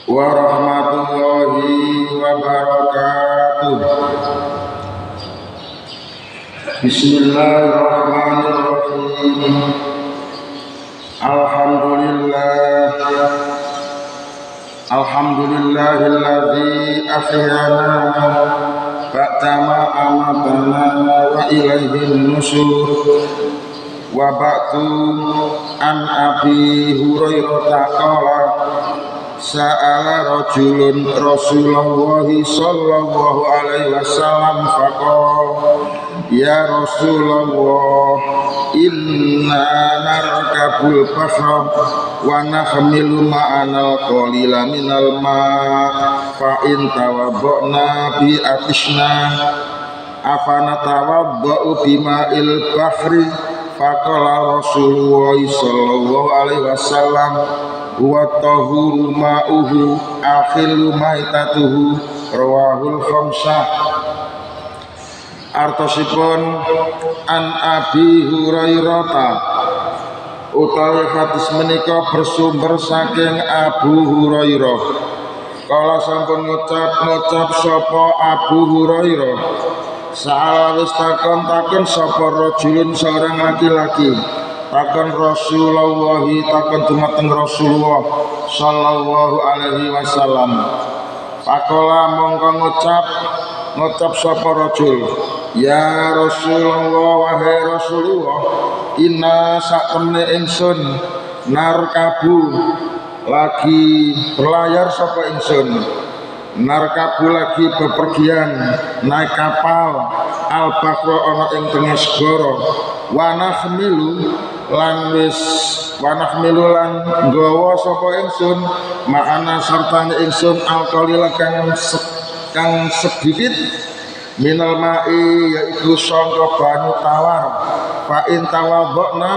warahmatullahi wabarakatuh. Bismillahirrahmanirrahim. Alhamdulillahilladzi ahyana ba'dama amatana wa ilaihin nusyur. Wa ba'du an Abi Hurairah qala sa'ala rajulun Rasulullah sallallahu alaihi wasallam faqala ya Rasulullah inna narkabul bahra wa nahmilu ma'anal qalila minal ma' fa in tawadda'na bi atishna afana tawadda'u bima'il bahri faqala Rasulullah sallallahu alaihi wasallam wa tahuru ma'uhu akhilu maitatuhu rawahul khamsah. Artosipun an Abi Hurairah utawi hadis menika bersumber saking Abu Hurairah. Kala sampun ngucap sapa Abu Hurairah, saala wis takon sapa rajulun seorang laki-laki takon Rasulullah, takon dumateng Rasulullah sallallahu alaihi wasallam. Pakola mongko ngucap sapa rajul, ya Rasulullah, wahai Rasulullah, inna satemne ingsun narkabu lagi berlayar sapa ingsun, narkabu lagi bepergian naik kapal al-bahra ana ing tengah segara, wa nahmilu lan nggawa sapa ingsun ma'ana sartane ingsun alqalila kang sedikit minal ma'i yaiku sangka banyu tawar. Fa in tawadda'na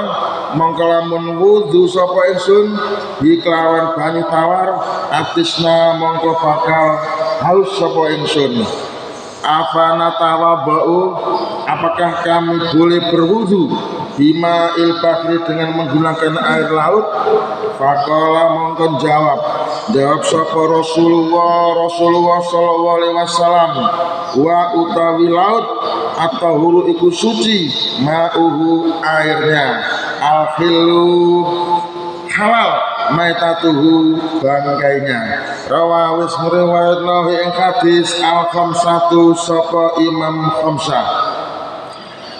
mongko lamun wudu sapa ingsun bi kelawan banyu tawar atisna mongko bakal haus sapa ingsun. Afana tawadda'u, apakah kami boleh berwudu bima bahri dengan menggunakan air laut? Faqala mongko jawab sapa Rasulullah sallallahu alaihi wasallam, wa utawi laut atau hulu iku suci, ma'uhu airnya, al-hilu halal, maitatuhu bangkainya. Rawawis meriwayatna ing hadis al-khamsatu sapa Imam Khamsah.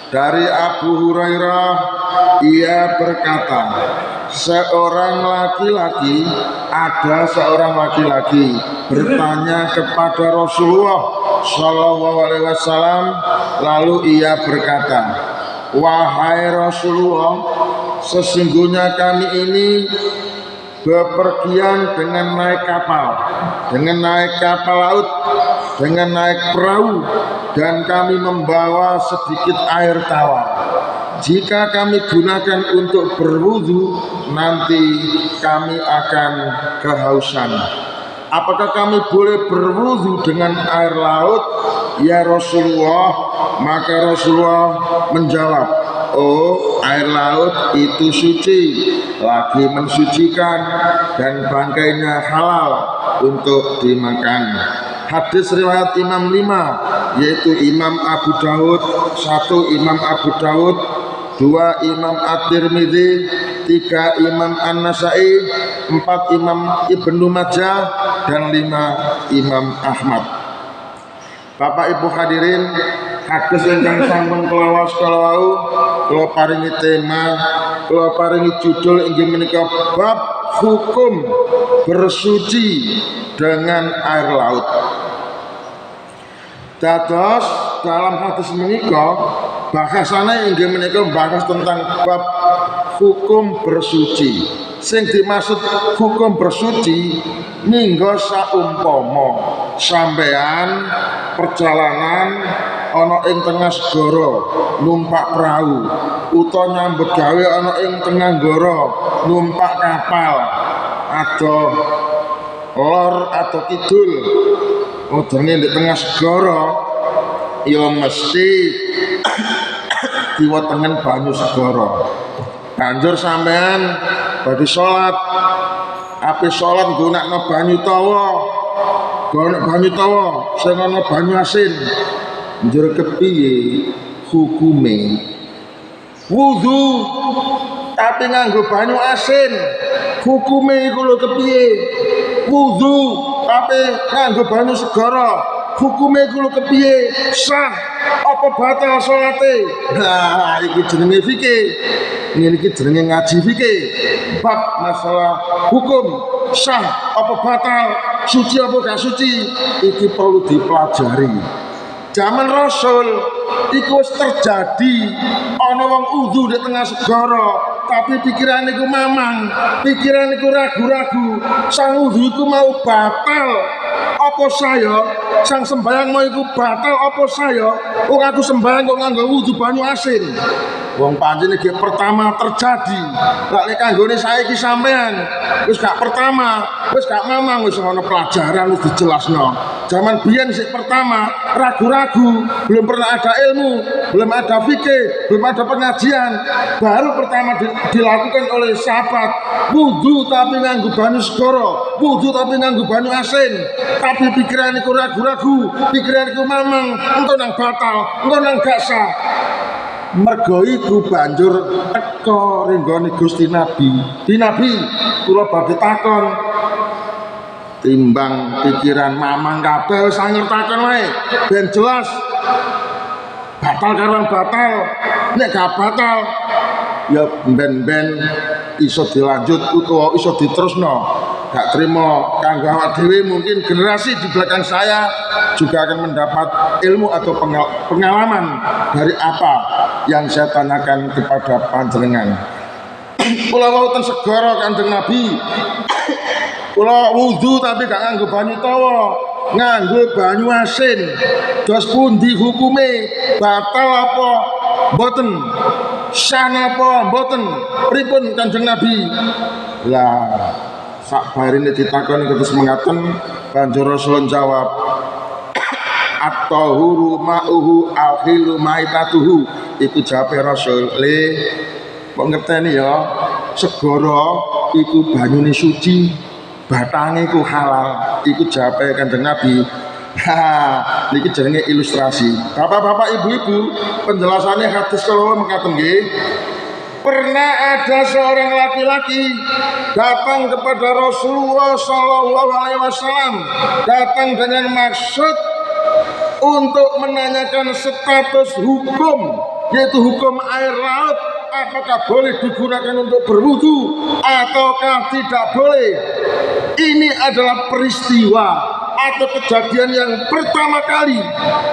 Dari Abu Hurairah, ia berkata, ada seorang laki-laki bertanya kepada Rasulullah sallallahu alaihi wasallam, lalu ia berkata, wahai Rasulullah, sesungguhnya kami ini bepergian dengan naik kapal laut, dengan naik perahu, dan kami membawa sedikit air tawar. Jika kami gunakan untuk berwudu, nanti kami akan kehausan. Apakah kami boleh berwudu dengan air laut, ya Rasulullah? Maka Rasulullah menjawab, oh, air laut itu suci, lagi mensucikan, dan bangkainya halal untuk dimakan. Hadis riwayat Imam 5, yaitu Imam Abu Dawud, 1 Imam Abu Dawud, 2 Imam At-Tirmidzi, 3 Imam An-Nasai, 4 Imam Ibnu Majah, dan 5 Imam Ahmad. Bapak Ibu hadirin, hadis ingkang sampun kula wau, kula paringi tema, kula paringi judul inggih menika bab hukum bersuci dengan air laut. Dados dalam hadis menika bahasane inggih menika bahas tentang bab hukum bersuci. Sing dimaksud hukum bersuci minggo saumpama sampean perjalanan ana ing tengah segara numpak perahu, utawa nyambut gawe ana ing tengah segara numpak kapal, adoh lor atau kidul, udenge di tengah segara, ya mesti diwetengen banyu segara. Banjur sampean badhe salat, ape salat nggunakno banyu tawa, sing ana banyu asin. Njur kepiye hukume? Wudu tapi nganggo banyu asin, hukume iku lho kepiye? Wudu tapi nganggo banyu segara, hukume iku lho kepiye? Sah apa batal salate? Nah, iki jenenge fikih. Ini jenenge ngaji fikih. Bab masalah hukum sah apa batal, suci apa gak suci, iki perlu dipelajari. Zaman Rasul iku wis terjadi ana wong udu di tengah segara, tapi pikiran iku mamang, pikiran iku ragu-ragu, sang udu iku mau batal apa saya, sang sembahyang mau iku batal apa saya, wong aku sembahyang kok nganggo udu banyu asin. Wong pancen iki pertama terjadi. Lek nek kanggone saiki sampean wis gak pertama, wis gak mamang, wis ana pelajaran wis dijelasno. Zaman biyen sik pertama ragu-ragu, belum pernah ada ilmu, belum ada fikih, belum ada pengajian. Baru pertama dilakukan oleh sahabat, wudu tapi nganggo banyu segara, wudu tapi nganggo banyu asin. Tapi pikiran iku ragu-ragu, pikiran iku mamang, engko nang batal, engko nang gak sah. Mergo iku banjur teka ringgone Gusti Nabi. Di Nabi kula badhe takon, timbang pikiran mamang kabeh wis ngertaken wae ben jelas batal karo batal. Nek gak batal ya ben-ben iso dilanjut utawa iso diterusno. Gak terima kanggo awak dhewe, mungkin generasi di belakang saya juga akan mendapat ilmu atau pengalaman dari apa yang saya tanyakan kepada panjenengan. Kula wonten segara Kanjeng Nabi, kula wudu tapi gak nganggo banyu tawa, nganggo banyu asin. Dos pundi hukume? Batal apa mboten? Sah apa mboten? Pripun Kanjeng Nabi? Lah sak barine ditakoni terus mengaten, banjur Rasul jawab, at-tahuru ma'uhu al-hilu maitatuhu. Iku jawabe Rasul, le kok ngerteni ya, segara iku banyune suci, batange iku halal. Iku jawabe Kanjeng Nabi. Ha, niki jenenge ilustrasi. Bapak-bapak, ibu-ibu, penjelasannya hadis kalau mengaten nggih. Pernah ada seorang laki-laki datang kepada Rasulullah Shallallahu Alaihi Wasallam, datang dengan maksud untuk menanyakan status hukum, yaitu hukum air laut, apakah boleh digunakan untuk berwudu ataukah tidak boleh. Ini adalah peristiwa atau kejadian yang pertama kali.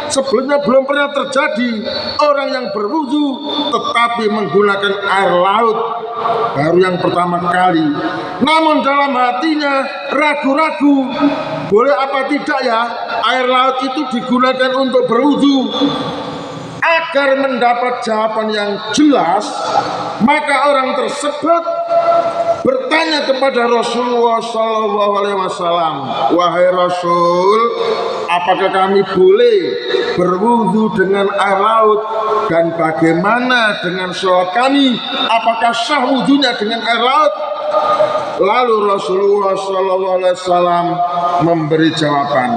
Sebelumnya belum pernah terjadi orang yang berwudu tetapi menggunakan air laut, baru yang pertama kali. Namun dalam hatinya ragu-ragu, boleh apa tidak ya air laut itu digunakan untuk berwudu. Agar mendapat jawaban yang jelas, maka orang tersebut bertanya kepada Rasulullah Shallallahu Alaihi Wasallam, wahai Rasul, apakah kami boleh berwudu dengan air laut, dan bagaimana dengan sholat kami? Apakah sah wudunya dengan air laut? Lalu Rasulullah Shallallahu Alaihi Wasallam memberi jawaban.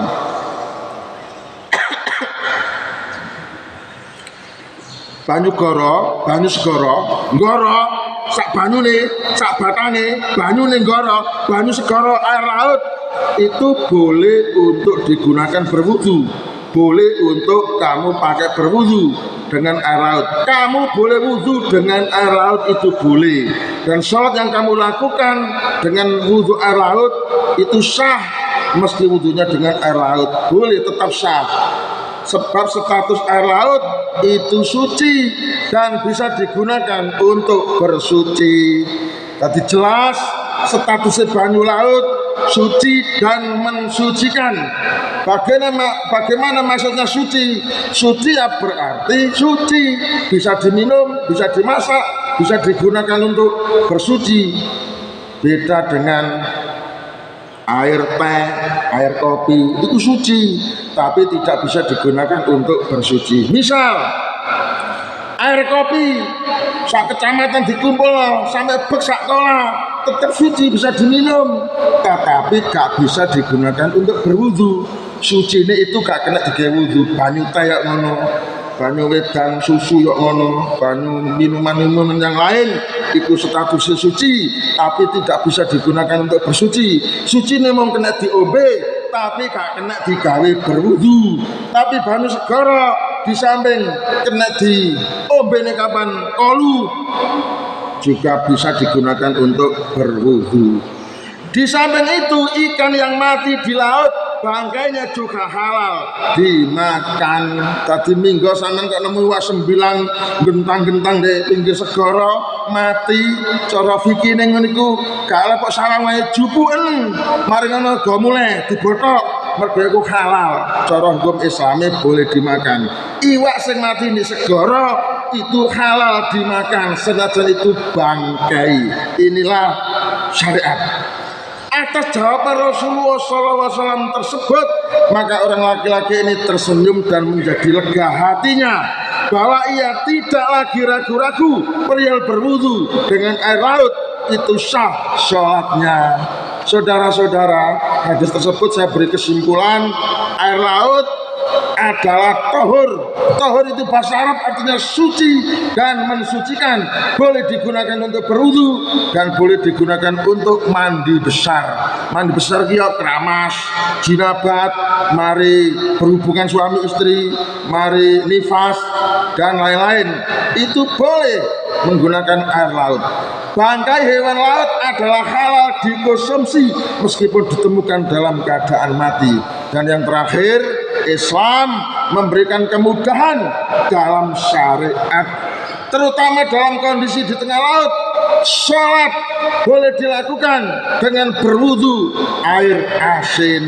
Banyu segara, ngoro, sak banyune, sak batange, banyune ngoro, banyu segara air laut itu boleh untuk digunakan berwudu, boleh untuk kamu pakai berwudu dengan air laut. Kamu boleh wudu dengan air laut, itu boleh. Dan sholat yang kamu lakukan dengan wudu air laut itu sah, meski wudunya dengan air laut boleh tetap sah. Sebab status air laut itu suci dan bisa digunakan untuk bersuci. Tadi jelas statusnya banyu laut suci dan mensucikan. Bagaimana maksudnya suci? Suci ya berarti suci, bisa diminum, bisa dimasak, bisa digunakan untuk bersuci. Beda dengan air teh, air kopi, itu suci, tapi tidak bisa digunakan untuk bersuci. Misal, air kopi sak kecamatan dikumpul sampai bek sak kolah tetap suci bisa diminum, tetapi gak bisa digunakan untuk berwudu. Suci ini itu gak kena digawe wudu. Banyu teh ngono, banyu wedang susu yok ngono, banyu minuman-minuman yang lain itu statusnya suci tapi tidak bisa digunakan untuk bersuci. Suci ini mau kena diombe tapi gak kena digawe berwudu. Tapi banyu segara di samping kena diombe nih kapan kolu juga bisa digunakan untuk berwudu. Di samping itu ikan yang mati di laut bangkainya juga halal dimakan. Tadi minggu sampean kok nemu wak 9 gentang-gentang di pinggir segara mati, cara fikih ning niku gak kok salah wae jupuken mari ngono go mulai dibotok mergo iku halal. Cara hukum Islami boleh dimakan. Iwak sing mati di segara itu halal dimakan senajan itu bangkai. Inilah syariat. Atas jawaban Rasulullah SAW tersebut, maka orang laki-laki ini tersenyum dan menjadi lega hatinya bahwa ia tidak lagi ragu-ragu perihal berwudu dengan air laut itu sah sholatnya. Saudara-saudara, hadis tersebut saya beri kesimpulan air laut adalah tohur. Tohur itu bahasa Arab artinya suci dan mensucikan. Boleh digunakan untuk berwudu dan boleh digunakan untuk mandi besar. Mandi besar kia keramas, jinabat, mari berhubungan suami istri, mari nifas dan lain-lain. Itu boleh menggunakan air laut. Bangkai hewan laut adalah halal dikonsumsi meskipun ditemukan dalam keadaan mati. Dan yang terakhir, Islam memberikan kemudahan dalam syariat, terutama dalam kondisi di tengah laut. Sholat boleh dilakukan dengan berwudu air asin.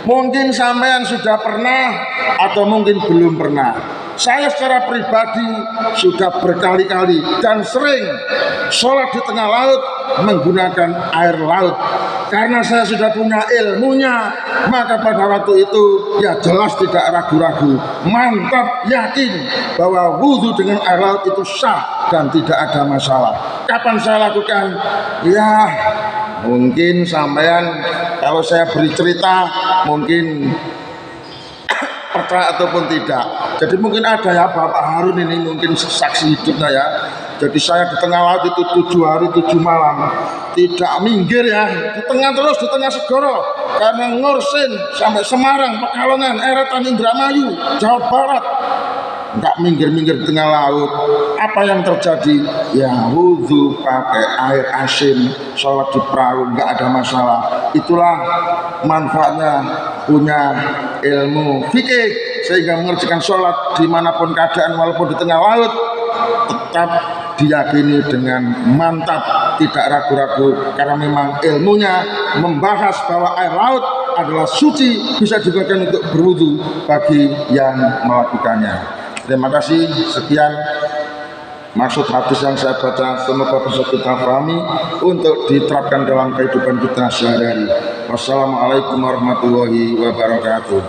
Mungkin sampean sudah pernah atau mungkin belum pernah. Saya secara pribadi sudah berkali-kali dan sering sholat di tengah laut menggunakan air laut. Karena saya sudah punya ilmunya, maka pada waktu itu ya jelas tidak ragu-ragu, mantap yakin bahwa wudhu dengan air laut itu sah dan tidak ada masalah. Kapan saya lakukan? Ya mungkin sampean kalau saya beri cerita mungkin percaya ataupun tidak. Jadi mungkin ada ya Bapak Harun ini mungkin saksi hidupnya ya. Jadi saya di tengah laut itu 7 hari 7 malam tidak minggir ya, di tengah terus di tengah segara karena Ngursin sampai Semarang, Pekalongan, Eretan, Indramayu, Jawa Barat, nggak minggir-minggir di tengah laut. Apa yang terjadi? Ya wudhu pakai air asin, sholat di perahu nggak ada masalah. Itulah manfaatnya punya ilmu fikih sehingga mengerjakan sholat dimanapun keadaan walaupun di tengah laut tetap diyakini dengan mantap, tidak ragu-ragu karena memang ilmunya membahas bahwa air laut adalah suci, bisa digunakan untuk berwudu bagi yang melakukannya. Terima kasih. Sekian maksud hadis yang saya baca, semoga bisa kita pahami untuk diterapkan dalam kehidupan kita sehari-hari. Wassalamualaikum warahmatullahi wabarakatuh.